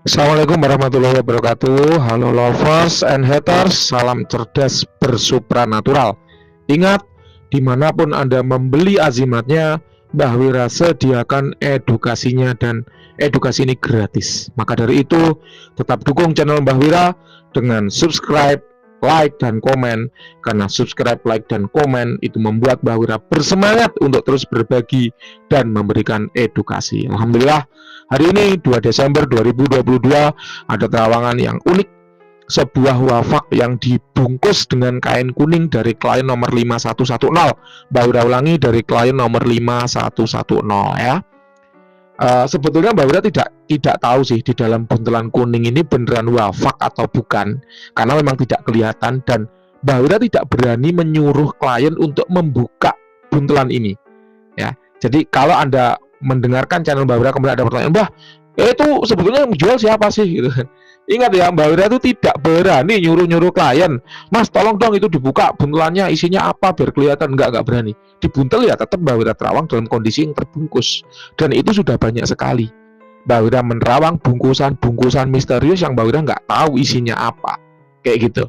Assalamualaikum warahmatullahi wabarakatuh. Halo lovers and haters, salam cerdas bersupranatural. Ingat, dimanapun Anda membeli azimatnya, Mbah Wira sediakan edukasinya dan edukasi ini gratis. Maka dari itu, tetap dukung channel Mbah Wira dengan subscribe, like, dan komen. Karena subscribe, like, dan komen itu membuat Mbah Wira bersemangat untuk terus berbagi dan memberikan edukasi. Alhamdulillah, hari ini 2 Desember 2022 ada terawangan yang unik. Sebuah wafak yang dibungkus dengan kain kuning dari klien nomor 5110. Mbah Wira ulangi, dari klien nomor 5110 ya. Sebetulnya Mbah Wira tidak tahu sih di dalam buntelan kuning ini beneran wafak atau bukan, karena memang tidak kelihatan, dan Mbah Wira tidak berani menyuruh klien untuk membuka buntelan ini ya. Jadi kalau Anda mendengarkan channel Mbah Wira kemudian ada pertanyaan, "Mbah, itu sebetulnya yang menjual siapa sih?" gitu kan. Ingat ya, Mbah Wira itu tidak berani nyuruh-nyuruh klien, "Mas, tolong dong itu dibuka buntelannya isinya apa biar kelihatan." Enggak berani. Dibuntel ya tetap Mbah Wira terawang dalam kondisi yang terbungkus. Dan itu sudah banyak sekali. Mbah Wira menerawang bungkusan-bungkusan misterius yang Mbah Wira nggak tahu isinya apa. Kayak gitu.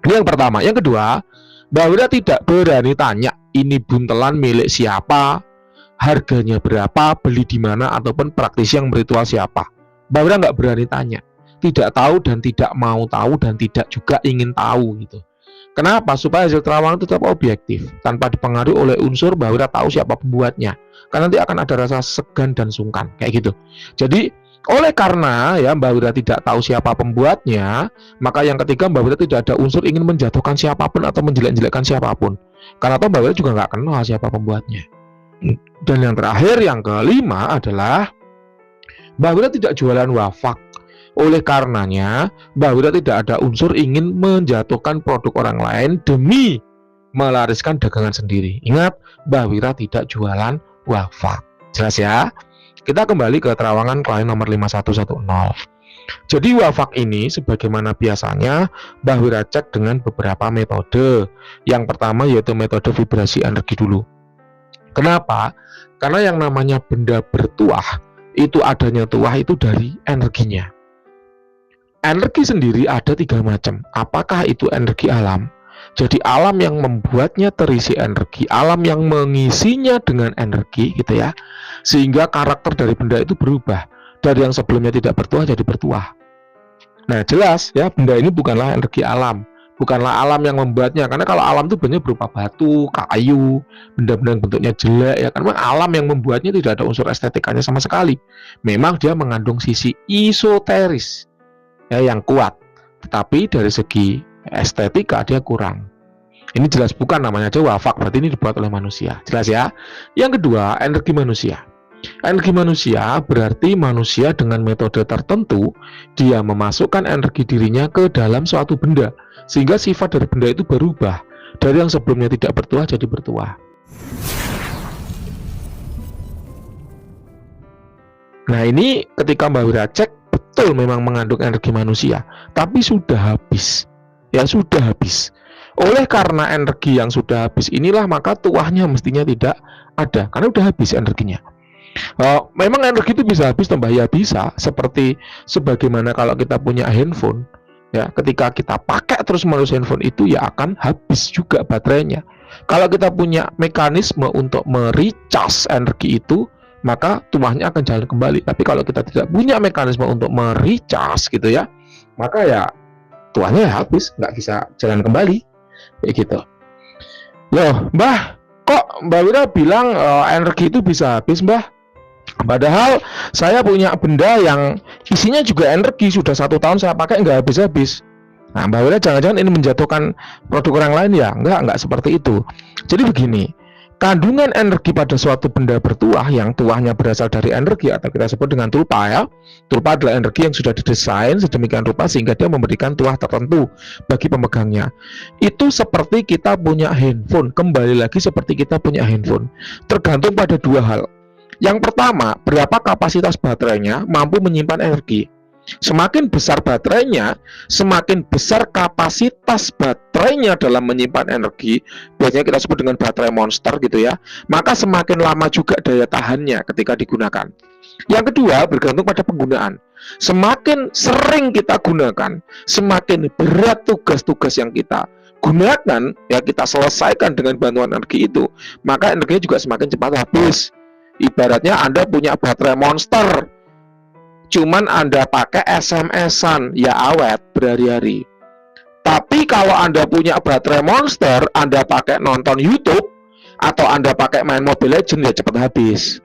Ini yang pertama. Yang kedua, Mbah Wira tidak berani tanya, ini buntelan milik siapa, harganya berapa, beli di mana, ataupun praktisi yang meritual siapa. Mbah Wira nggak berani tanya. Tidak tahu dan tidak mau tahu dan tidak juga ingin tahu gitu. Kenapa? Supaya hasil terawangan itu tetap objektif, tanpa dipengaruhi oleh unsur Mbah Wira tahu siapa pembuatnya. Karena nanti akan ada rasa segan dan sungkan kayak gitu. Jadi oleh karena ya Mbah Wira tidak tahu siapa pembuatnya, maka yang ketiga Mbah Wira tidak ada unsur ingin menjatuhkan siapapun atau menjelek-jelekkan siapapun. Karena toh Mbah Wira juga nggak kenal siapa pembuatnya. Dan yang terakhir, yang kelima adalah Mbah Wira tidak jualan wafak. Oleh karenanya, Mbah Wira tidak ada unsur ingin menjatuhkan produk orang lain demi melariskan dagangan sendiri. Ingat, Mbah Wira tidak jualan wafak. Jelas ya? Kita kembali ke terawangan klien nomor 5110. Jadi wafak ini sebagaimana biasanya Mbah Wira cek dengan beberapa metode. Yang pertama yaitu metode vibrasi energi dulu. Kenapa? Karena yang namanya benda bertuah, itu adanya tuah itu dari energinya. Energi sendiri ada 3 macam. Apakah itu energi alam? Jadi alam yang membuatnya terisi energi, alam yang mengisinya dengan energi gitu ya. Sehingga karakter dari benda itu berubah. Dari yang sebelumnya tidak bertuah jadi bertuah. Nah jelas ya, benda ini bukanlah energi alam. Bukanlah alam yang membuatnya. Karena kalau alam itu bentuknya berupa batu, kayu, benda-benda yang bentuknya jelek ya. Karena alam yang membuatnya tidak ada unsur estetikanya sama sekali. Memang dia mengandung sisi esoteris ya, yang kuat, tetapi dari segi estetika dia kurang. Ini jelas bukan namanya aja wafak, berarti ini dibuat oleh manusia. Jelas ya. Yang kedua, energi manusia. Energi manusia berarti manusia dengan metode tertentu dia memasukkan energi dirinya ke dalam suatu benda, sehingga sifat dari benda itu berubah dari yang sebelumnya tidak bertuah jadi bertuah. Nah ini ketika Mbah Wira cek, betul memang mengandung energi manusia, tapi sudah habis. Ya sudah habis. Oleh karena energi yang sudah habis inilah maka tuahnya mestinya tidak ada, karena sudah habis energinya. Memang energi itu bisa habis, tambah ya bisa. Seperti sebagaimana kalau kita punya handphone, ya ketika kita pakai terus-menerus handphone itu ya akan habis juga baterainya. Kalau kita punya mekanisme untuk merecharge energi itu, maka tuahnya akan jalan kembali. Tapi kalau kita tidak punya mekanisme untuk merecharge gitu ya, maka ya tuahnya habis, nggak bisa jalan kembali kayak gitu. Loh Mbah, kok Mbah Wira bilang energi itu bisa habis Mbah? Padahal saya punya benda yang isinya juga energi, sudah 1 tahun saya pakai nggak habis-habis. Nah Mbah Wira jangan-jangan ini menjatuhkan produk orang lain ya? Nggak seperti itu. Jadi begini, kandungan energi pada suatu benda bertuah yang tuahnya berasal dari energi atau kita sebut dengan tulpa ya. Tulpa adalah energi yang sudah didesain sedemikian rupa sehingga dia memberikan tuah tertentu bagi pemegangnya. Itu seperti kita punya handphone, kembali lagi seperti kita punya handphone. Tergantung pada 2 hal. Yang pertama, berapa kapasitas baterainya mampu menyimpan energi. Semakin besar baterainya, semakin besar kapasitas baterainya dalam menyimpan energi, biasanya kita sebut dengan baterai monster gitu ya, maka semakin lama juga daya tahannya ketika digunakan. Yang kedua, bergantung pada penggunaan. Semakin sering kita gunakan, semakin berat tugas-tugas yang kita gunakan, ya kita selesaikan dengan bantuan energi itu, maka energinya juga semakin cepat habis. Ibaratnya Anda punya baterai monster, cuman Anda pakai SMS-an, ya awet berhari-hari. Tapi kalau Anda punya baterai monster, Anda pakai nonton YouTube atau Anda pakai main Mobile Legends, ya cepat habis.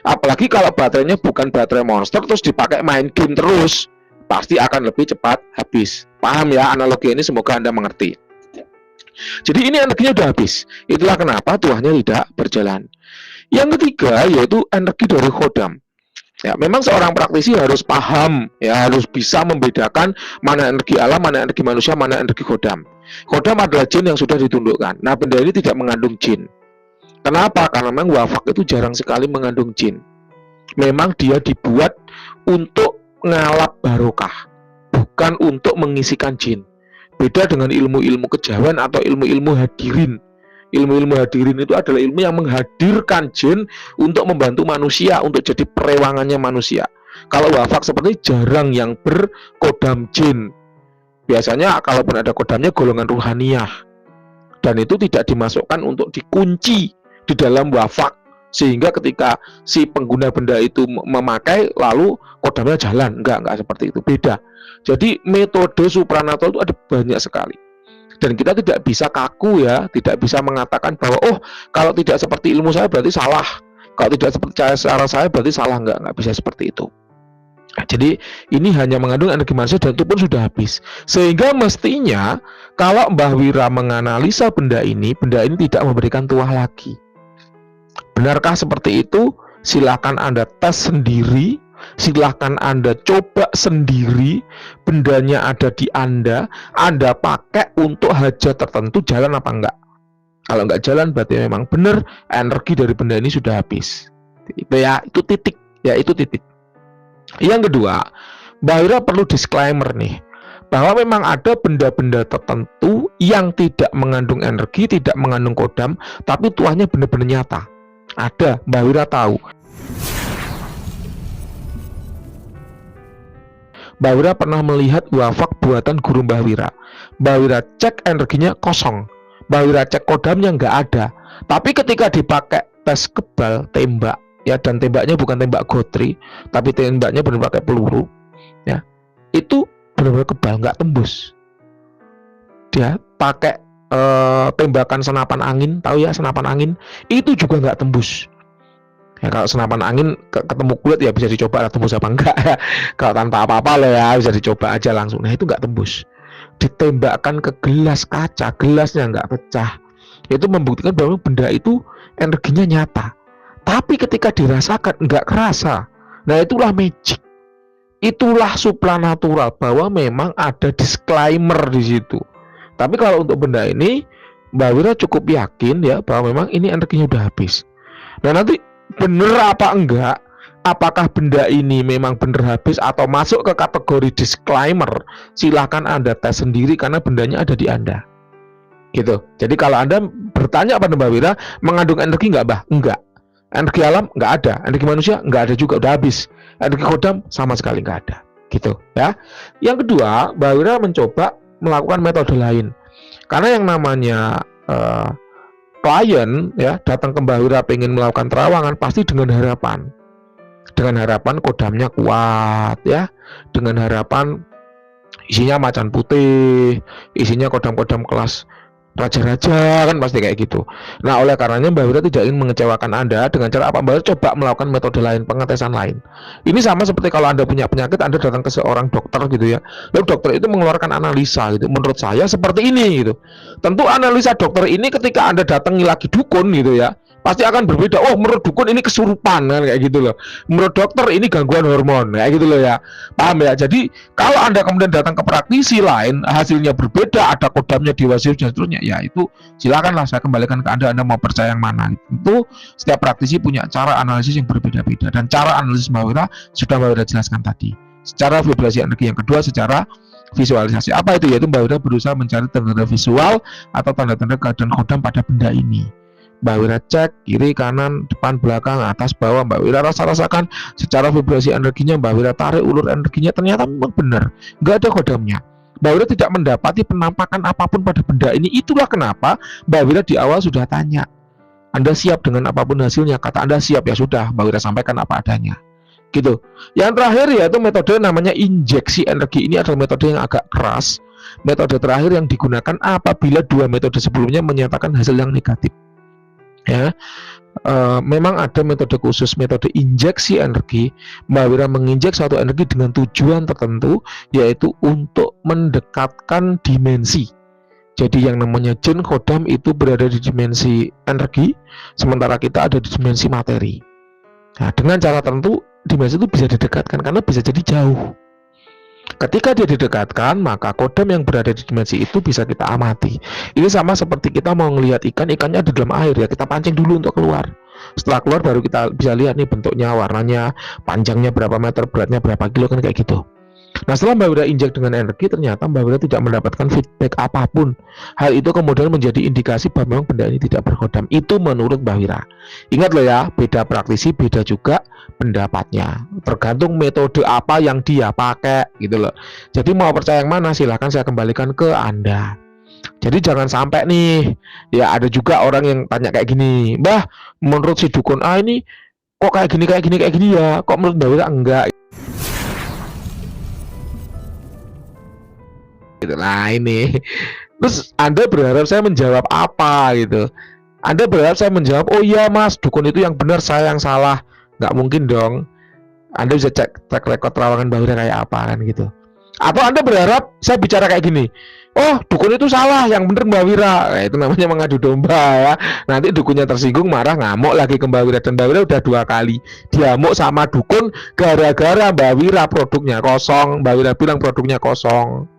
Apalagi kalau baterainya bukan baterai monster terus dipakai main game terus, pasti akan lebih cepat habis. Paham ya analogi ini? Semoga Anda mengerti. Jadi ini energinya udah habis. Itulah kenapa tuahnya tidak berjalan. Yang ketiga yaitu energi dari khodam. Ya, memang seorang praktisi harus paham, ya harus bisa membedakan mana energi alam, mana energi manusia, mana energi khodam. Khodam adalah jin yang sudah ditundukkan. Nah, benda ini tidak mengandung jin. Kenapa? Karena memang wafak itu jarang sekali mengandung jin. Memang dia dibuat untuk ngalap barokah, bukan untuk mengisikan jin. Beda dengan ilmu-ilmu kejawen atau ilmu-ilmu hadirin. Ilmu-ilmu hadirin itu adalah ilmu yang menghadirkan jin untuk membantu manusia, untuk jadi perewangannya manusia. Kalau wafak seperti jarang yang berkodam jin. Biasanya kalaupun ada kodamnya golongan ruhaniyah. Dan itu tidak dimasukkan untuk dikunci di dalam wafak. Sehingga ketika si pengguna benda itu memakai, lalu kodamnya jalan. Enggak seperti itu, beda. Jadi metode supranatural itu ada banyak sekali. Dan kita tidak bisa kaku ya, tidak bisa mengatakan bahwa oh kalau tidak seperti ilmu saya berarti salah, kalau tidak seperti cara saya berarti salah. Enggak bisa seperti itu. Nah, jadi ini hanya mengandung energi manusia dan itu pun sudah habis. Sehingga mestinya kalau Mbah Wira menganalisa benda ini tidak memberikan tuah lagi. Benarkah seperti itu? Silakan Anda tes sendiri. Silahkan Anda coba sendiri, bendanya ada di Anda pakai untuk hajat tertentu, jalan apa enggak. Kalau enggak jalan berarti memang benar energi dari benda ini sudah habis. Itu ya, itu titik. Ya, itu titik. Yang kedua, Mbah Wira perlu disclaimer nih, bahwa memang ada benda-benda tertentu yang tidak mengandung energi, tidak mengandung kodam, tapi tuahnya benar-benar nyata. Ada, Mbah Wira tahu. Mbah Wira pernah melihat wafak buatan guru Mbah Wira. Mbah Wira cek energinya kosong. Mbah Wira cek kodamnya nggak ada. Tapi ketika dipakai tes kebal tembak, ya, dan tembaknya bukan tembak gotri, tapi tembaknya benar pakai peluru, ya, itu benar-benar kebal, nggak tembus. Dia pakai tembakan senapan angin, tahu ya senapan angin, itu juga nggak tembus. Ya, kalau senapan angin ketemu kulit ya bisa dicoba tembus apa enggak ya. Kalau tanpa apa-apa loh ya bisa dicoba aja langsung. Nah itu enggak tembus. Ditembakkan ke gelas kaca, gelasnya enggak pecah. Itu membuktikan bahwa benda itu energinya nyata. Tapi ketika dirasakan enggak kerasa. Nah itulah magic. Itulah supranatural, bahwa memang ada disclaimer di situ. Tapi kalau untuk benda ini Mbah Wira cukup yakin ya bahwa memang ini energinya udah habis. Nah nanti bener apa enggak, apakah benda ini memang bener habis atau masuk ke kategori disclaimer, silahkan Anda tes sendiri karena bendanya ada di Anda gitu. Jadi kalau Anda bertanya pada Mbah Wira, mengandung energi enggak Mbah? Enggak. Energi alam enggak ada, energi manusia enggak ada juga, udah habis. Energi kodam sama sekali enggak ada gitu ya. Yang kedua, Mbah Wira mencoba melakukan metode lain, karena yang namanya klien ya datang ke Mbah Wira pengen melakukan terawangan pasti dengan harapan kodamnya kuat ya, dengan harapan isinya macan putih, isinya kodam-kodam kelas raja-raja, kan pasti kayak gitu. Nah oleh karenanya Mbah Wira tidak ingin mengecewakan Anda dengan cara apa? Mbah Wira coba melakukan metode lain, pengetesan lain. Ini sama seperti kalau Anda punya penyakit, Anda datang ke seorang dokter gitu ya, lalu dokter itu mengeluarkan analisa gitu, menurut saya seperti ini gitu. Tentu analisa dokter ini ketika Anda datangi lagi dukun gitu ya, pasti akan berbeda. Oh menurut dukun ini kesurupan kan, kayak gitu loh. Menurut dokter ini gangguan hormon, kayak gitu loh ya. Paham ya? Jadi kalau Anda kemudian datang ke praktisi lain, hasilnya berbeda, ada kodamnya di wasiat dan seterusnya, ya itu silakanlah saya kembalikan ke Anda mau percaya yang mana. Itu setiap praktisi punya cara analisis yang berbeda-beda, dan cara analisis Mbah Wira sudah Mbah Wira jelaskan tadi. secara vibrasi energi. Yang kedua secara visualisasi. Apa itu? Yaitu Mbak Wira berusaha mencari tanda-tanda visual atau tanda-tanda keadaan kodam pada benda ini. Mbak Wira cek kiri, kanan, depan, belakang, atas, bawah. Mbak Wira rasakan secara vibrasi energinya. Mbak Wira tarik ulur energinya, ternyata memang benar, nggak ada kodamnya. Mbak Wira tidak mendapati penampakan apapun pada benda ini. Itulah kenapa Mbak Wira di awal sudah tanya, Anda siap dengan apapun hasilnya? Kata Anda siap, ya sudah, Mbak Wira sampaikan apa adanya. Gitu. Yang terakhir yaitu metode namanya injeksi energi. Ini adalah metode yang agak keras. Metode terakhir yang digunakan apabila dua metode sebelumnya menyatakan hasil yang negatif. Ya, memang ada metode khusus, metode injeksi energi. Mbak Wira menginjek suatu energi dengan tujuan tertentu, yaitu untuk mendekatkan dimensi. Jadi yang namanya jin kodam itu berada di dimensi energi, sementara kita ada di dimensi materi. Nah, dengan cara tertentu dimensi itu bisa didekatkan karena bisa jadi jauh. Ketika dia didekatkan, maka kodam yang berada di dimensi itu bisa kita amati. Ini sama seperti kita mau ngelihat ikan, ikannya ada dalam air, ya kita pancing dulu untuk keluar. Setelah keluar baru kita bisa lihat nih bentuknya, warnanya, panjangnya berapa meter, beratnya berapa kilo, kan kayak gitu. Nah, setelah Mbak Wira injek dengan energi, ternyata Mbak Wira tidak mendapatkan feedback apapun. Hal itu kemudian menjadi indikasi bahwa memang benda ini tidak berkodam. Itu menurut Mbak Wira. Ingat loh ya, beda praktisi, beda juga pendapatnya. Tergantung metode apa yang dia pakai, gitu loh. Jadi mau percaya yang mana, silahkan saya kembalikan ke Anda. Jadi jangan sampai nih, ya ada juga orang yang tanya kayak gini, Mbah, menurut si dukun A ini kok kayak gini ya, kok menurut Mbak Wira enggak? Nah ini, terus Anda berharap saya menjawab apa gitu? Anda berharap saya menjawab, oh iya mas, dukun itu yang benar, saya yang salah? Nggak mungkin dong. Anda bisa cek track record terawangan Mbak Wira kayak apa kan gitu. Atau Anda berharap saya bicara kayak gini, oh dukun itu salah, yang benar Mbak Wira. Nah, itu namanya mengadu domba ya. Nanti dukunnya tersinggung, marah, ngamuk lagi ke Mbak Wira. Dan Mbak Wira udah 2 kali diamuk sama dukun gara-gara Mbak Wira produknya kosong. Mbak Wira bilang produknya kosong.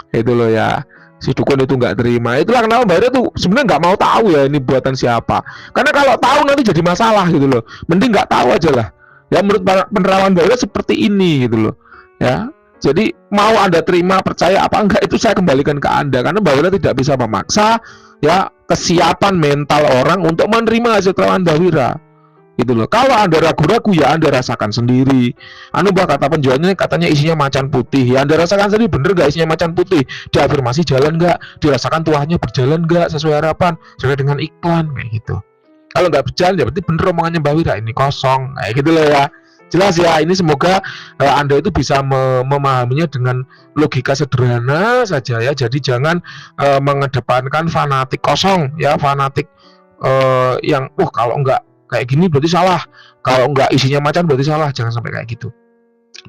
Itu loh ya, si dukun itu nggak terima. Itulah kenapa Mbak Wira tuh sebenarnya nggak mau tahu ya ini buatan siapa, karena kalau tahu nanti jadi masalah gitu loh. Mending nggak tahu aja lah ya. Menurut penerawan Mbak Wira seperti ini gitu loh ya. Jadi mau Anda terima, percaya apa enggak, itu saya kembalikan ke Anda, karena Mbak Wira tidak bisa memaksa ya kesiapan mental orang untuk menerima hasil terawan Mbak Wira gitu loh. Kalau Anda ragu-ragu, ya Anda rasakan sendiri. Mbak, kata penjualnya katanya isinya macan putih, ya Anda rasakan sendiri, bener nggak isinya macan putih? Diafirmasi jalan nggak? Dirasakan tuahnya berjalan nggak sesuai harapan, sesuai dengan iklan, kayak gitu. Kalau nggak berjalan, ya berarti bener omongannya Mbak Wira, ini kosong, kayak gitu loh ya. Jelas ya, ini semoga Anda itu bisa memahaminya dengan logika sederhana saja ya. Jadi jangan mengedepankan fanatik kosong ya, fanatik yang kalau enggak kayak gini berarti salah, kalau enggak isinya macan berarti salah. Jangan sampai kayak gitu.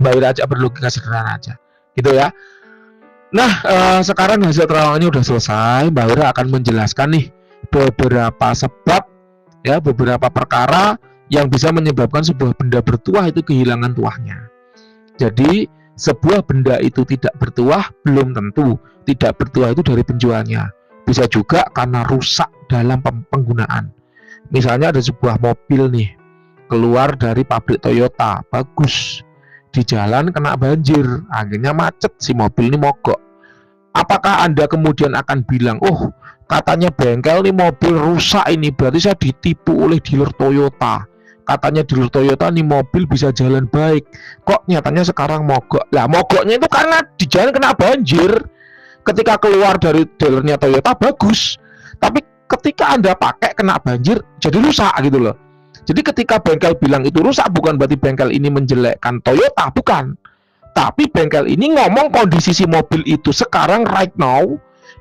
Mbak Wira aja berlogika sederhana aja gitu ya. Nah, sekarang hasil terawangannya udah selesai. Mbak Wira akan menjelaskan nih beberapa sebab ya, beberapa perkara yang bisa menyebabkan sebuah benda bertuah itu kehilangan tuahnya. Jadi sebuah benda itu tidak bertuah belum tentu tidak bertuah itu dari penjualnya. Bisa juga karena rusak dalam penggunaan. Misalnya ada sebuah mobil nih keluar dari pabrik Toyota, bagus, di jalan kena banjir, akhirnya macet, si mobil ini mogok. Apakah Anda kemudian akan bilang, oh katanya bengkel nih mobil rusak ini, berarti saya ditipu oleh dealer Toyota, katanya dealer Toyota nih mobil bisa jalan baik, kok nyatanya sekarang mogok? Lah mogoknya itu karena di jalan kena banjir. Ketika keluar dari dealernya Toyota bagus, tapi ketika Anda pakai kena banjir jadi rusak gitu loh. Jadi ketika bengkel bilang itu rusak, bukan berarti bengkel ini menjelekkan Toyota, bukan. Tapi bengkel ini ngomong kondisi si mobil itu sekarang right now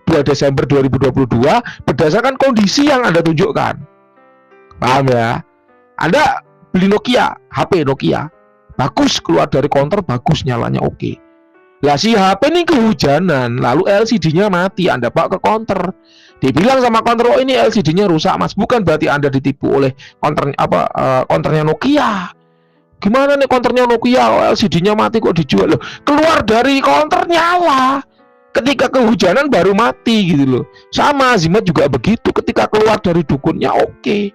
2 Desember 2022 berdasarkan kondisi yang Anda tunjukkan. Paham ya? Anda beli Nokia, HP Nokia, bagus, keluar dari counter bagus, nyalanya oke. Lah si HP ini kehujanan, lalu LCD-nya mati, Anda bawa ke counter. Dibilang sama counter, oh ini LCD-nya rusak mas, bukan berarti Anda ditipu oleh counternya Nokia. Gimana nih counternya Nokia, oh, LCD-nya mati kok dijual loh. Keluar dari counter nyala, ketika kehujanan baru mati gitu loh. Sama Azimat juga begitu, ketika keluar dari dukunnya oke,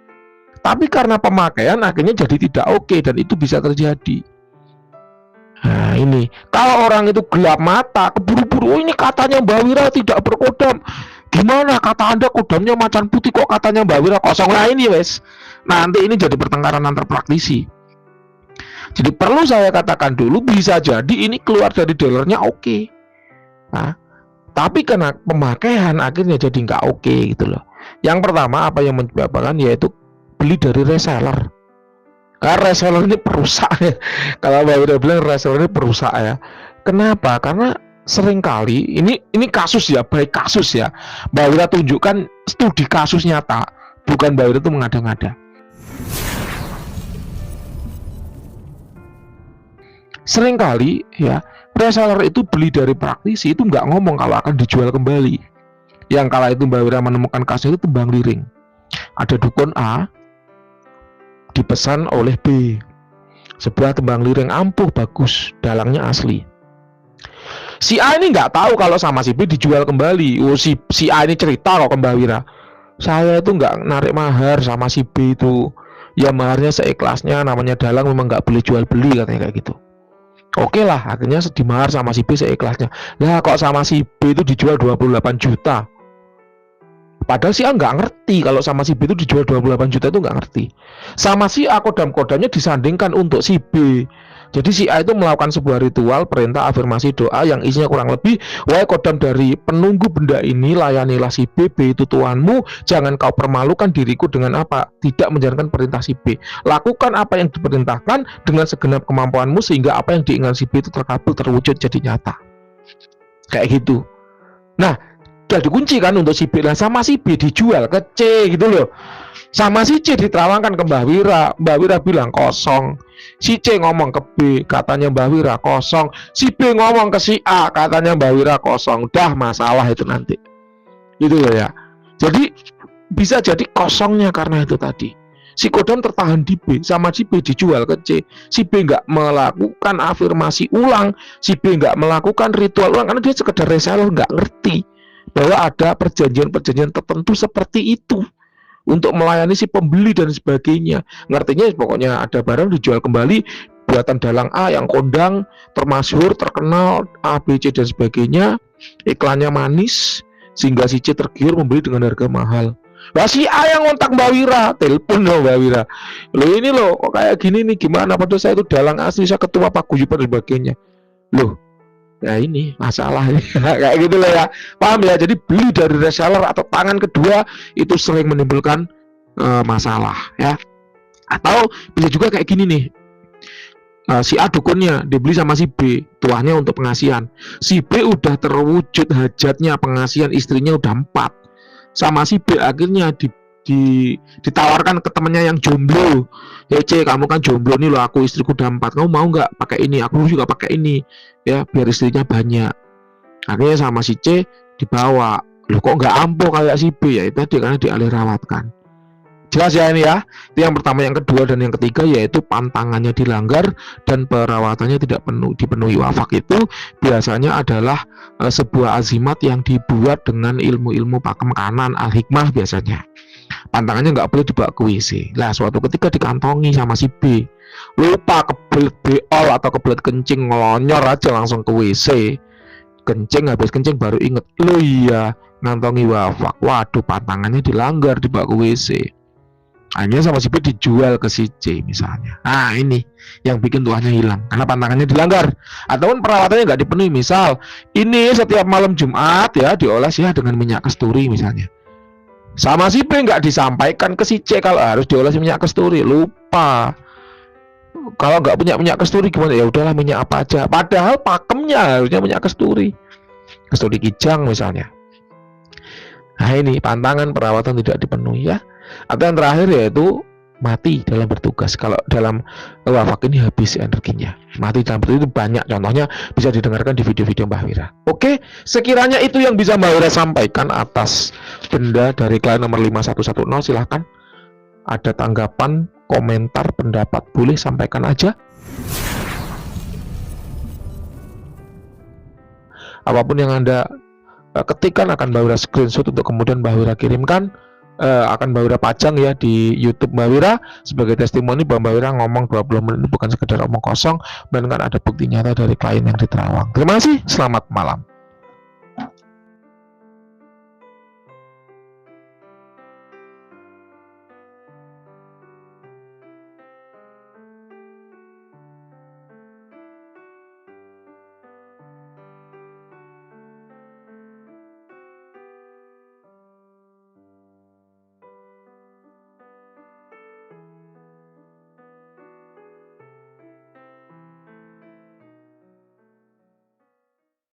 tapi karena pemakaian akhirnya jadi tidak oke, dan itu bisa terjadi. Nah ini, kalau orang itu gelap mata, keburu-buru, oh ini katanya Mbak Wira tidak berkodam. Gimana kata Anda kodamnya macan putih, kok katanya Mbak Wira kosong? Nah ini wes, nanti ini jadi pertengkaran antar praktisi. Jadi perlu saya katakan dulu, bisa jadi ini keluar dari dealernya oke. Nah, tapi karena pemakaian akhirnya jadi nggak oke gitu loh. Yang pertama apa yang menyebabkan yaitu beli dari reseller. Karena reseller ini perusak ya. Kalau Mbak Wira bilang reseller ini perusak ya. Kenapa? Karena seringkali ini kasus ya, baik kasus ya. Mbak Wira tunjukkan studi kasus nyata, bukan Mbak Wira itu mengada-ngada. Seringkali ya reseller itu beli dari praktisi itu nggak ngomong kalau akan dijual kembali. Yang kala itu Mbak Wira menemukan kasus itu tembang liring. Ada dukun A dipesan oleh B sebuah tembang liring ampuh bagus, dalangnya asli. Si A ini nggak tahu kalau sama si B dijual kembali. Oh, si A ini cerita kok ke Mbak Wira, saya itu nggak narik mahar sama si B itu, ya maharnya seikhlasnya, namanya dalang memang nggak boleh jual beli, katanya kayak gitu. Oke lah, akhirnya dimahar sama si B seikhlasnya. Lah kok sama si B itu dijual 28 juta. Padahal si A nggak ngerti kalau sama si B itu dijual 28 juta, itu nggak ngerti. Sama si A kodam-kodamnya disandingkan untuk si B. Jadi si A itu melakukan sebuah ritual perintah afirmasi doa yang isinya kurang lebih, wahai kodam dari penunggu benda ini, layanilah si B, B itu tuanmu, jangan kau permalukan diriku dengan apa? Tidak menjalankan perintah si B. Lakukan apa yang diperintahkan dengan segenap kemampuanmu sehingga apa yang diinginkan si B itu terkabul, terwujud, jadi nyata. Kayak gitu. Nah, jadi kunci kan untuk si B. Nah, sama si B dijual ke C gitu loh. Sama si C diterawangkan ke Mbak Wira. Mbak Wira bilang kosong. Si C ngomong ke B, katanya Mbak Wira kosong. Si B ngomong ke si A, katanya Mbak Wira kosong. Dah masalah itu nanti. Gitu loh ya. Jadi bisa jadi kosongnya karena itu tadi. Si kodam tertahan di B, sama si B dijual ke C. Si B nggak melakukan afirmasi ulang, si B nggak melakukan ritual ulang karena dia sekedar reseller, nggak ngerti bahwa ada perjanjian-perjanjian tertentu seperti itu untuk melayani si pembeli dan sebagainya. Ngertinya pokoknya ada barang dijual kembali buatan dalang A yang kondang, termasyhur, terkenal, A, B, C dan sebagainya, iklannya manis sehingga si C tergiur membeli dengan harga mahal. Nah, si A yang ngontak Mbak Wira, telepon loh Mbak Wira, loh ini loh kok kayak gini nih, gimana, padahal saya itu dalang asli, saya ketua paguyuban dan sebagainya. Loh, nah ini masalah kayak gitu loh ya, paham ya? Jadi beli dari reseller atau tangan kedua itu sering menimbulkan masalah ya. Atau bisa juga kayak gini nih, si A dukunnya dibeli sama si B, tuahnya untuk pengasihan. Si B udah terwujud hajatnya pengasihan, istrinya udah 4, sama si B akhirnya ditawarkan ke temennya yang jomblo. C, kamu kan jomblo nih loh, aku istriku udah 4, kamu mau nggak pakai ini, aku juga pakai ini ya biar istrinya banyak. Akhirnya sama si C dibawa. Loh kok nggak ampuh kayak si B? Ya itu tadi karena dialih rawatkan. Jelas ya ini ya. Itu yang pertama. Yang kedua dan yang ketiga yaitu pantangannya dilanggar dan perawatannya tidak dipenuhi. Wafak itu biasanya adalah sebuah azimat yang dibuat dengan ilmu-ilmu pakem kanan, al-hikmah biasanya. Pantangannya nggak boleh dibawa ke WC. Lah suatu ketika dikantongi sama si B, lupa kebelet beol atau kebelet kencing, ngelonyor aja langsung ke WC, kencing, habis kencing baru inget, lo iya ngantongi wafak. Waduh, pantangannya dilanggar, dibawa ke WC. Hanya sama si B dijual ke si C misalnya. Nah ini yang bikin tuahnya hilang karena pantangannya dilanggar ataupun perawatannya nggak dipenuhi. Misal ini setiap malam Jumat ya dioles ya dengan minyak kasturi misalnya. Sama si B nggak disampaikan ke si C kalau harus dioles minyak kasturi, lupa. Kalau nggak punya minyak kasturi gimana? Ya udahlah minyak apa aja. Padahal pakemnya harusnya minyak kasturi kijang misalnya. Nah ini pantangan perawatan tidak dipenuhi ya. Atau yang terakhir yaitu mati dalam bertugas. Kalau dalam wafak ini habis energinya, mati dalam bertugas itu banyak contohnya, bisa didengarkan di video-video Mbah Wira. Oke, sekiranya itu yang bisa Mbah Wira sampaikan atas benda dari klien nomor 5110. Silahkan ada tanggapan, komentar, pendapat, boleh sampaikan aja. Apapun yang Anda ketikkan akan Mbah Wira screenshot untuk kemudian Mbah Wira kirimkan akan Mbak Wira pajang ya di YouTube Mbak Wira sebagai testimoni bahwa Mbak Wira ngomong 20 menit itu bukan sekedar omong kosong, melainkan ada bukti nyata dari klien yang diterawang. Terima kasih, selamat malam.